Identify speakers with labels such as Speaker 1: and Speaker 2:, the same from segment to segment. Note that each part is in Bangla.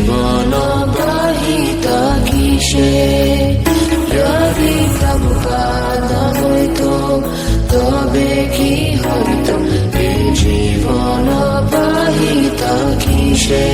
Speaker 1: জীবন বাহিতা কিসে যদি প্রভুপাদ হইতো তবে কি হইতো এই জীবন বাহিতা কিসে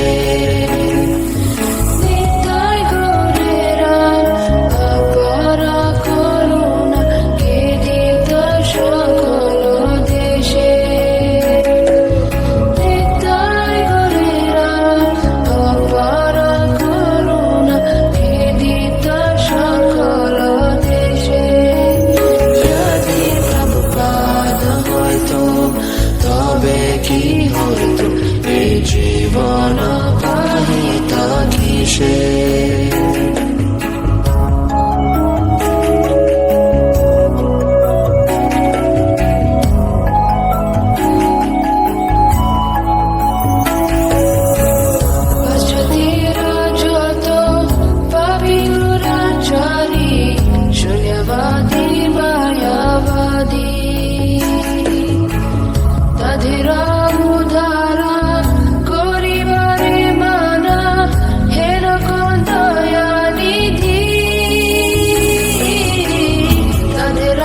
Speaker 1: জীবন বাহিতা কিসে যত পাপিরা চারি শূন্যবাদী মায়াবাদী তাদের উদারা করিবারে মানা হেন দয়ানিধি তাদের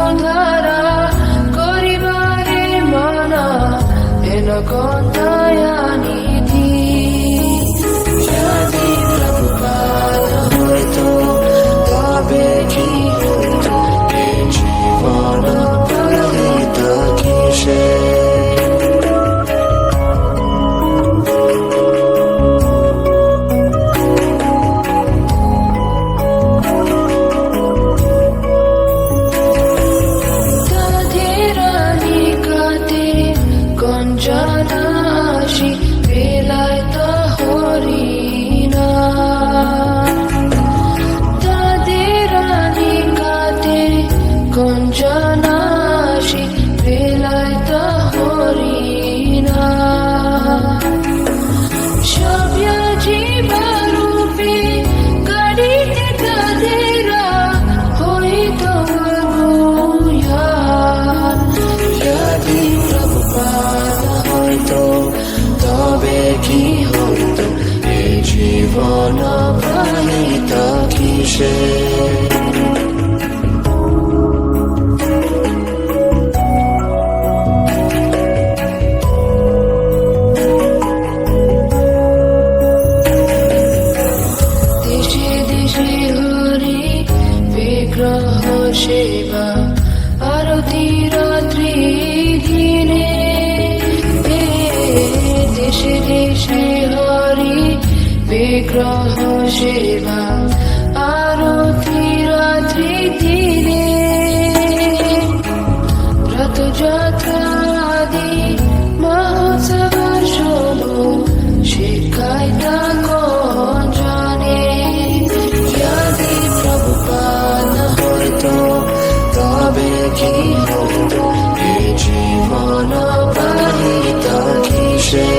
Speaker 1: উদারা করিবারে মানা হেন দয়ানিধি যদি প্রভুপাদ হইতো তবে কি হইতো এই জীবন বাহিতা কিসে জানাসি বেলায় তা হরিণা তাদের নিকাতে কোন জানাসি বেলায় তা হরিণা সভ্য জীবারূপে গাড়িতে তাদেরা হইত গুয়া যদি প্রভুপাদ হইতো তবে কি হইতো এই জীবন বাহিতা কিসে দেশে দেশে হরি বিগ্রহ সেবা আরতি রাত্রি দিনে দেশে দেশে হরি বিগ্রহ সেবা আরতি রাত্রি দিনে রথযাত্রা আদি মহোৎসব শুভ শিক্ষায় তা কোন জানে যদি প্রভুপাদ হইতো তবে কি হইতো এই জীবন বাহিতা কিসে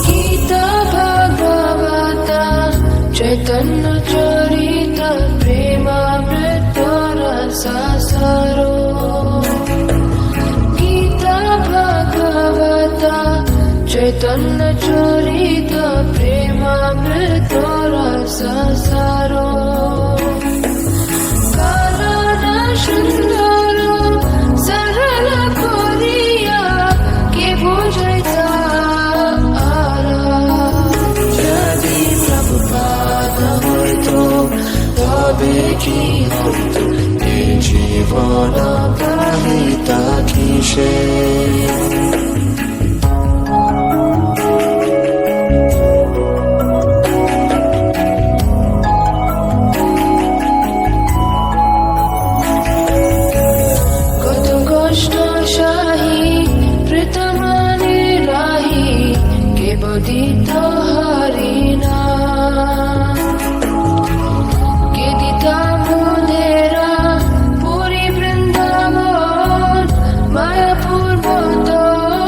Speaker 1: গীতা ভাগবতা চৈতন্য চরিত প্রেমামৃত রসাসারো গীতা ভাগবতা চৈতন্য চরিত প্রেমামৃত রসাসারো কারণ সুন্দর সরল করিয়া কে বুঝাইতা যদি প্রভুপাদ হইতো তবে কি হইতো এই জীবন বাহিতা কিসে দিত হরিণা কে দিতা মোদেরা পুরী বৃন্দাবন মায়াপুর বন্দর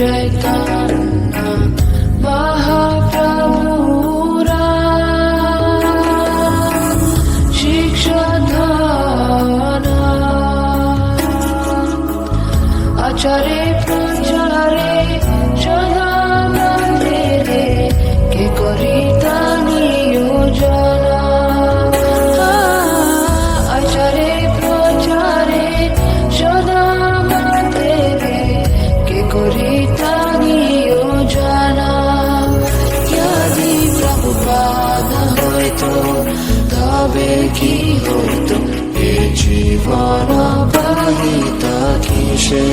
Speaker 1: চৈতন্য মহাপ্রভুরা শিক্ষাধন আচারে প্রচারে সদা মন্দিরে কে করিতা নিয়োজনা আচারে প্রচারে সদা মন্দিরে কে করিতা নিয়োজনা যদি প্রভুপাদ হইতো তবে কি হইতো এ জীবন বাহিতা কিসে